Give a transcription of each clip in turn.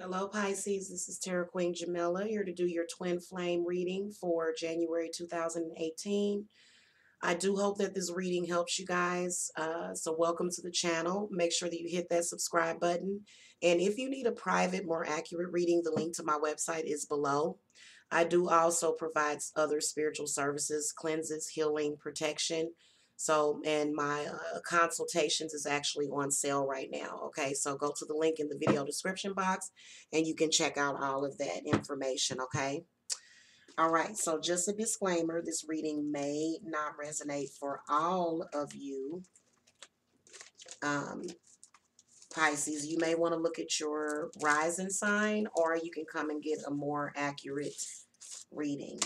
Hello, Pisces. This is Tarot Queen Jamila here to do your twin flame reading for January 2018. I do hope that this reading helps you guys. So welcome to the channel. Make sure that you hit that subscribe button. And if you need a private, more accurate reading, the link to my website is below. I do also provide other spiritual services, cleanses, healing, protection. So, and my consultations is actually on sale right now. Okay, so go to the link in the video description box and you can check out all of that information. Okay. All right, so just a disclaimer, this reading may not resonate for all of you, um, Pisces. You may want to look at your rising sign, or you can come and get a more accurate reading.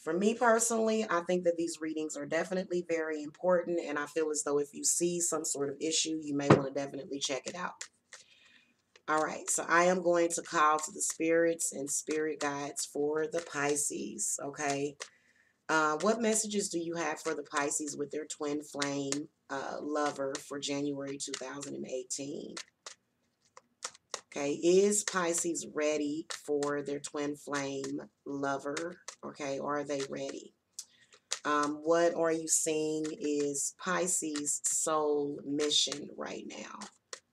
For me personally, I think that these readings are definitely very important, and I feel as though if you see some sort of issue, you may want to definitely check it out. All right, so I am going to call to the spirits and spirit guides for the Pisces, okay? What messages do you have for the Pisces with their twin flame lover for January 2018? Okay, is Pisces ready for their twin flame lover? Okay, are they ready? What are you seeing is Pisces soul mission right now?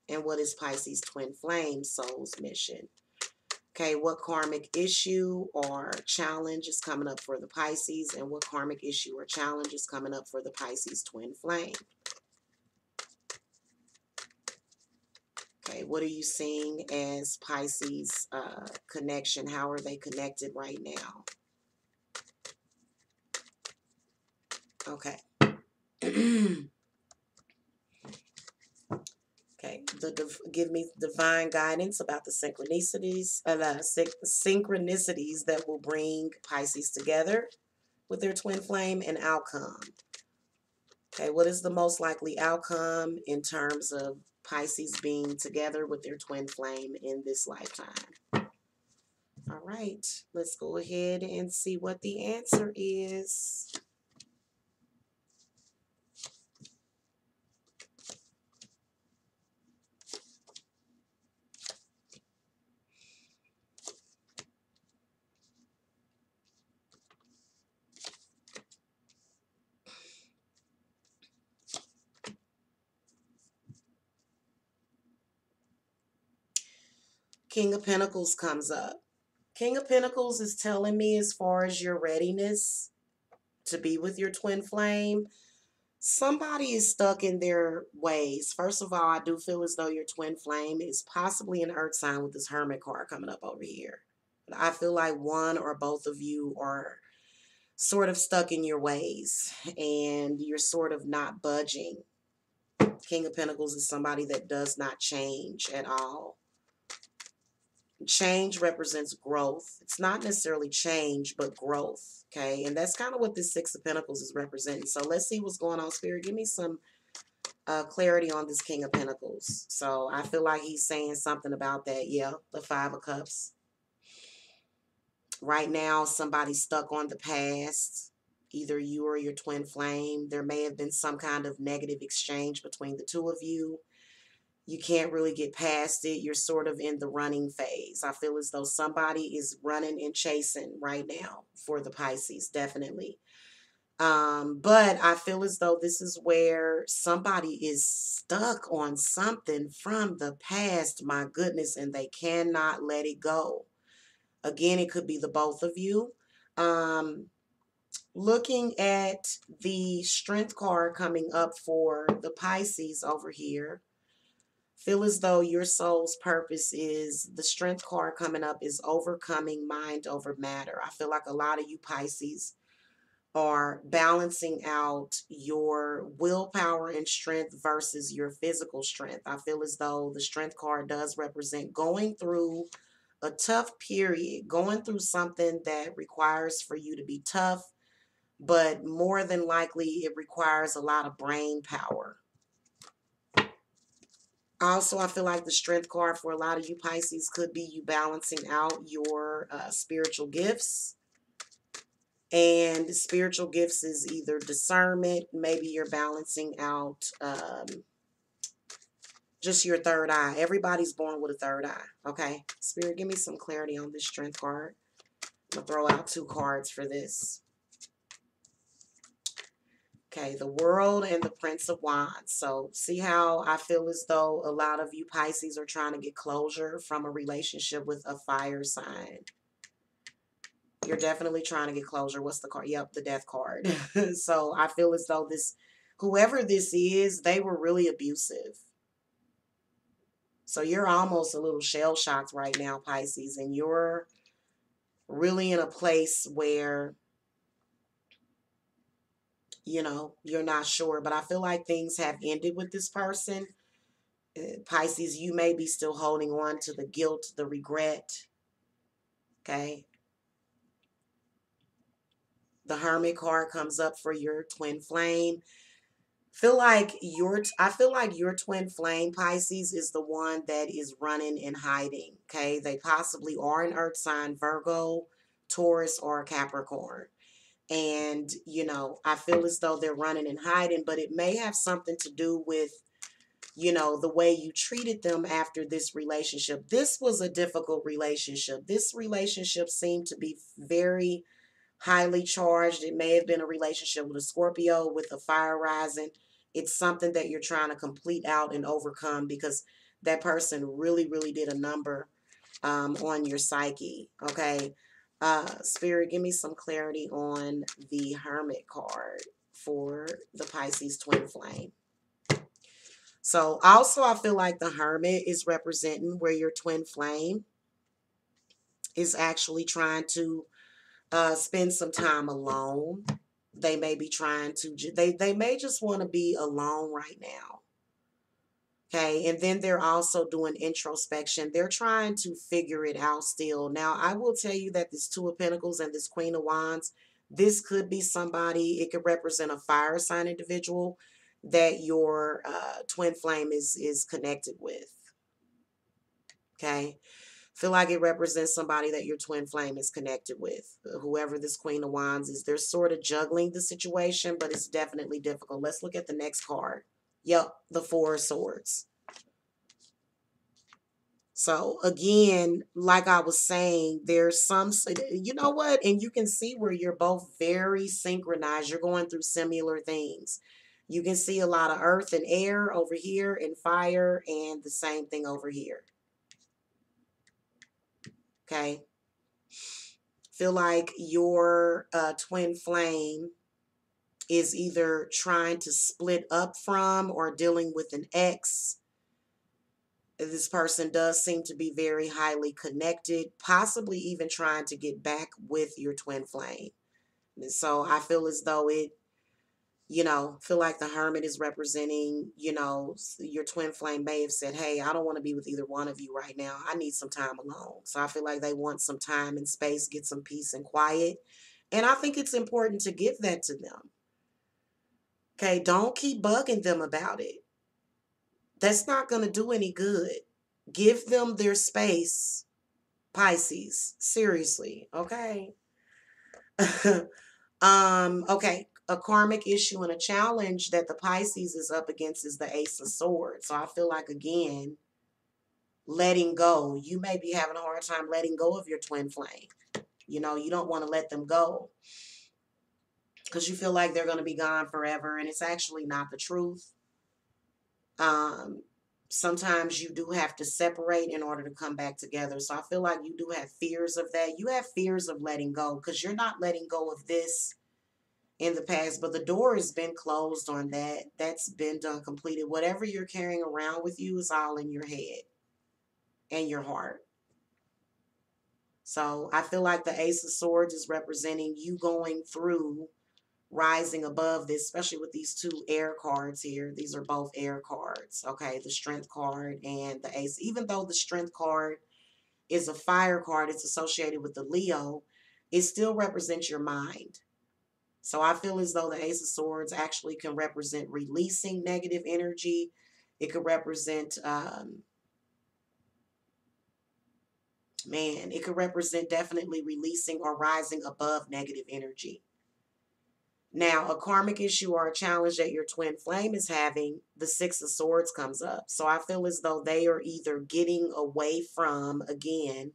And what is Pisces twin flame soul's mission? Okay, what karmic issue or challenge is coming up for the Pisces, and what karmic issue or challenge is coming up for the Pisces twin flame? Okay, what are you seeing as Pisces connection? How are they connected right now? Okay. Okay, give me divine guidance about the synchronicities that will bring Pisces together with their twin flame and outcome. Okay, what is the most likely outcome in terms of Pisces being together with their twin flame in this lifetime? All right, let's go ahead and see what the answer is. King of Pentacles comes up. King of Pentacles is telling me, as far as your readiness to be with your twin flame, somebody is stuck in their ways. First of all, I do feel as though your twin flame is possibly an earth sign with this Hermit card coming up over here. But I feel like one or both of you are sort of stuck in your ways and you're sort of not budging. King of Pentacles is somebody that does not change at all. Change represents growth. It's not necessarily change, but growth. Okay. And that's kind of what this Six of Pentacles is representing. So let's see what's going on, Spirit. Give me some clarity on this King of Pentacles. So I feel like he's saying something about that. Yeah. The Five of Cups. Right now, somebody's stuck on the past. Either you or your twin flame. There may have been some kind of negative exchange between the two of you. You can't really get past it. You're sort of in the running phase. I feel as though somebody is running and chasing right now for the Pisces, definitely. But I feel as though this is where somebody is stuck on something from the past, my goodness, and they cannot let it go. Again, it could be the both of you. Looking at the Strength card coming up for the Pisces over here, feel as though your soul's purpose is, the Strength card coming up is overcoming mind over matter. I feel like a lot of you Pisces are balancing out your willpower and strength versus your physical strength. I feel as though the Strength card does represent going through a tough period, going through something that requires for you to be tough, but more than likely it requires a lot of brain power. Also, I feel like the Strength card for a lot of you Pisces could be you balancing out your spiritual gifts. And spiritual gifts is either discernment, maybe you're balancing out Just your third eye. Everybody's born with a third eye. Okay. Spirit, give me some clarity on this strength card. I'm going to throw out 2 cards for this. Okay, the World and the Prince of Wands. So see how I feel as though a lot of you Pisces are trying to get closure from a relationship with a fire sign. You're definitely trying to get closure. What's the card? Yep, the Death card. So I feel as though whoever this is, they were really abusive. So you're almost a little shell-shocked right now, Pisces, and you're really in a place where, you know, you're not sure. But I feel like things have ended with this person. Pisces, you may be still holding on to the guilt, the regret. Okay. The Hermit card comes up for your twin flame. I feel like your twin flame, Pisces, is the one that is running and hiding. Okay. They possibly are an earth sign, Virgo, Taurus, or Capricorn. And, you know, I feel as though they're running and hiding, but it may have something to do with, you know, the way you treated them after this relationship. This was a difficult relationship. This relationship seemed to be very highly charged. It may have been a relationship with a Scorpio, with a fire rising. It's something that you're trying to complete out and overcome because that person really, really did a number on your psyche. Okay. Spirit, give me some clarity on the Hermit card for the Pisces twin flame. So also I feel like the Hermit is representing where your twin flame is actually trying to spend some time alone. They may be trying to, they may just want to be alone right now. Okay, and then they're also doing introspection. They're trying to figure it out still. Now, I will tell you that this Two of Pentacles and this Queen of Wands, this could be somebody, it could represent a fire sign individual that your twin flame is connected with. Okay, feel like it represents somebody that your twin flame is connected with. Whoever this Queen of Wands is, they're sort of juggling the situation, but it's definitely difficult. Let's look at the next card. Yep, the Four of Swords. So again, like I was saying, there's some, you know what? And you can see where you're both very synchronized. You're going through similar things. You can see a lot of earth and air over here and fire and the same thing over here. Okay. Feel like your twin flame is either trying to split up from or dealing with an ex. This person does seem to be very highly connected, possibly even trying to get back with your twin flame. And so I feel as though it, you know, feel like the Hermit is representing, you know, your twin flame may have said, hey, I don't want to be with either one of you right now. I need some time alone. So I feel like they want some time and space, get some peace and quiet. And I think it's important to give that to them. Okay, don't keep bugging them about it. That's not going to do any good. Give them their space, Pisces. Seriously, okay? Okay. A karmic issue and a challenge that the Pisces is up against is the Ace of Swords. So I feel like, again, letting go. You may be having a hard time letting go of your twin flame. You know, you don't want to let them go because you feel like they're going to be gone forever, and it's actually not the truth. Sometimes you do have to separate in order to come back together. So I feel like you do have fears of that. You have fears of letting go because you're not letting go of this in the past, but the door has been closed on that. That's been done, completed. Whatever you're carrying around with you is all in your head and your heart. So I feel like the Ace of Swords is representing you going through, rising above this, especially with these two air cards here. These are both air cards. Okay, the Strength card and the Ace. Even though the Strength card is a fire card, it's associated with the Leo, it still represents your mind. So I feel as though the Ace of Swords actually can represent releasing negative energy. It could represent, it could represent definitely releasing or rising above negative energy. Now, a karmic issue or a challenge that your twin flame is having, the Six of Swords comes up. So I feel as though they are either getting away from, again,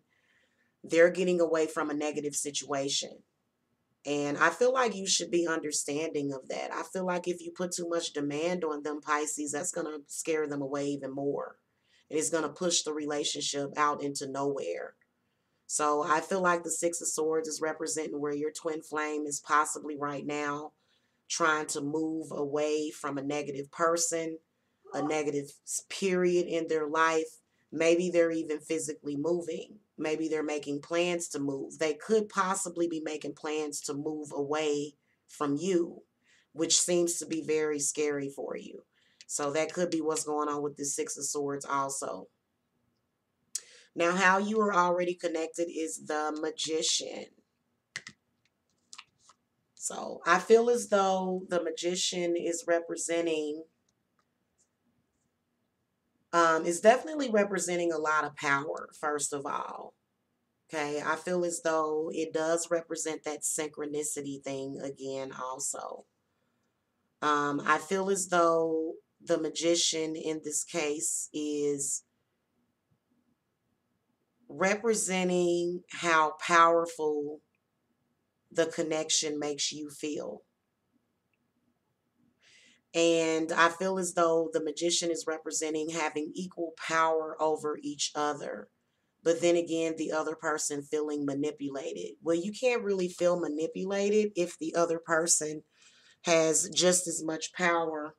they're getting away from a negative situation. And I feel like you should be understanding of that. I feel like if you put too much demand on them, Pisces, that's going to scare them away even more. And it's going to push the relationship out into nowhere. So I feel like the Six of Swords is representing where your twin flame is possibly right now trying to move away from a negative person, a negative period in their life. Maybe they're even physically moving. Maybe they're making plans to move. They could possibly be making plans to move away from you, which seems to be very scary for you. So that could be what's going on with the Six of Swords also. Now, how you are already connected is the Magician. So I feel as though the Magician is representing, is definitely representing a lot of power, first of all. Okay, I feel as though it does represent that synchronicity thing again also. I feel as though the Magician in this case is representing how powerful the connection makes you feel. And I feel as though the Magician is representing having equal power over each other. But then again, the other person feeling manipulated. Well, you can't really feel manipulated if the other person has just as much power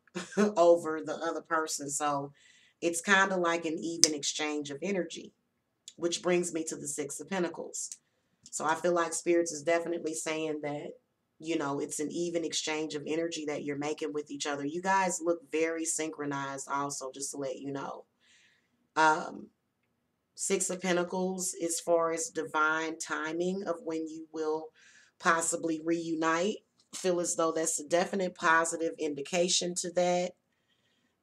over the other person. So it's kind of like an even exchange of energy, which brings me to the Six of Pentacles. So I feel like Spirits is definitely saying that, you know, it's an even exchange of energy that you're making with each other. You guys look very synchronized also, just to let you know. Six of Pentacles, as far as divine timing of when you will possibly reunite, feel as though that's a definite positive indication to that.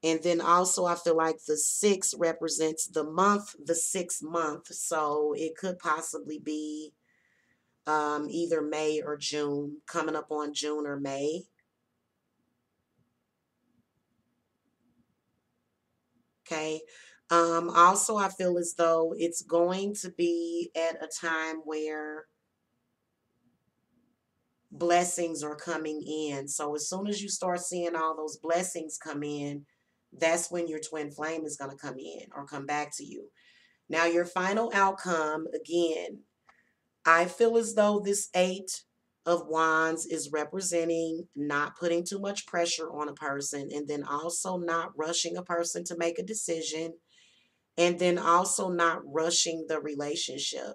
And then also I feel like the 6 represents the month, the 6th month. So it could possibly be either May or June, coming up on June or May. Okay. Also, I feel as though it's going to be at a time where blessings are coming in. So as soon as you start seeing all those blessings come in, that's when your twin flame is going to come in or come back to you. Now, your final outcome, again, I feel as though this 8 of Wands is representing not putting too much pressure on a person, and then also not rushing a person to make a decision, and then also not rushing the relationship.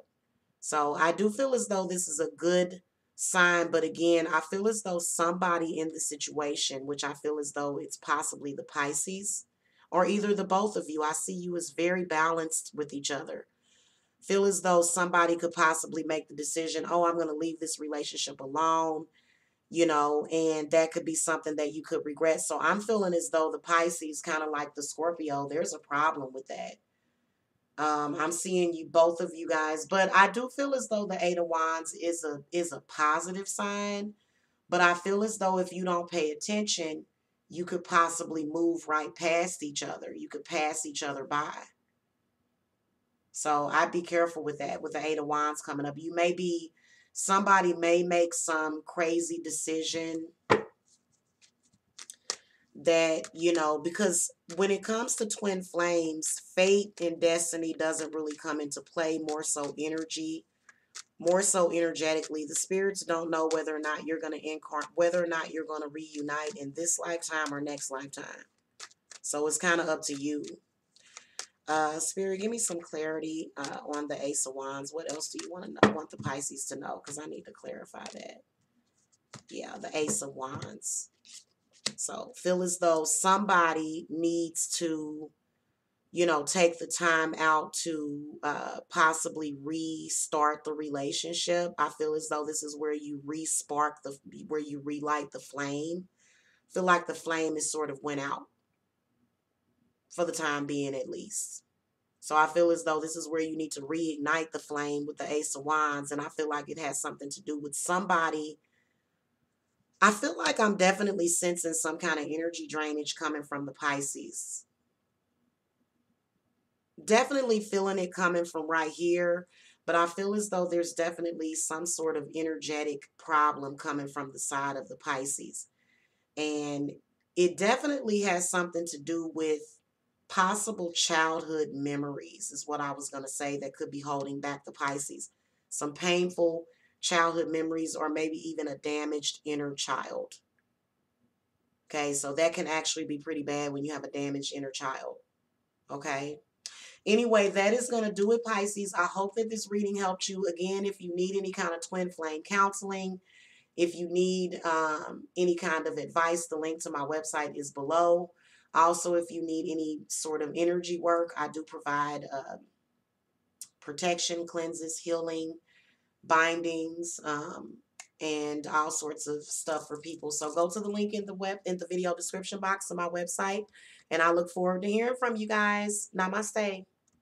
So I do feel as though this is a good sign, but again, I feel as though somebody in the situation, which I feel as though it's possibly the Pisces, or either the both of you, I see you as very balanced with each other. Feel as though somebody could possibly make the decision, oh, I'm going to leave this relationship alone, you know, and that could be something that you could regret. So I'm feeling as though the Pisces, kind of like the Scorpio, there's a problem with that. I'm seeing you, both of you guys, but I do feel as though the 8 of Wands is a positive sign, but I feel as though if you don't pay attention, you could possibly move right past each other. You could pass each other by. So I'd be careful with that, with the 8 of Wands coming up. Somebody may make some crazy decision that, you know, because when it comes to twin flames, fate and destiny doesn't really come into play, more so energetically. The spirits don't know whether or not you're going to whether or not you're going to reunite in this lifetime or next lifetime. So it's kind of up to you. Spirit, give me some clarity on the Ace of Wands. What else do you want to know? Want the Pisces to know? Because I need to clarify that. Yeah, the Ace of Wands. So feel as though somebody needs to, you know, take the time out to possibly restart the relationship. I feel as though this is where you where you relight the flame. I feel like the flame is sort of went out for the time being, at least. So I feel as though this is where you need to reignite the flame with the Ace of Wands. And I feel like it has something to do with somebody. I feel like I'm definitely sensing some kind of energy drainage coming from the Pisces. Definitely feeling it coming from right here, but I feel as though there's definitely some sort of energetic problem coming from the side of the Pisces. And it definitely has something to do with possible childhood memories, is what I was going to say, that could be holding back the Pisces. Some painful childhood memories, or maybe even a damaged inner child. Okay, so that can actually be pretty bad when you have a damaged inner child. Okay. Anyway, that is going to do it, Pisces. I hope that this reading helped you. Again, if you need any kind of twin flame counseling, if you need any kind of advice, the link to my website is below. Also, if you need any sort of energy work, I do provide protection, cleanses, healing, bindings, and all sorts of stuff for people. So go to the link in the video description box of my website, and I look forward to hearing from you guys. Namaste.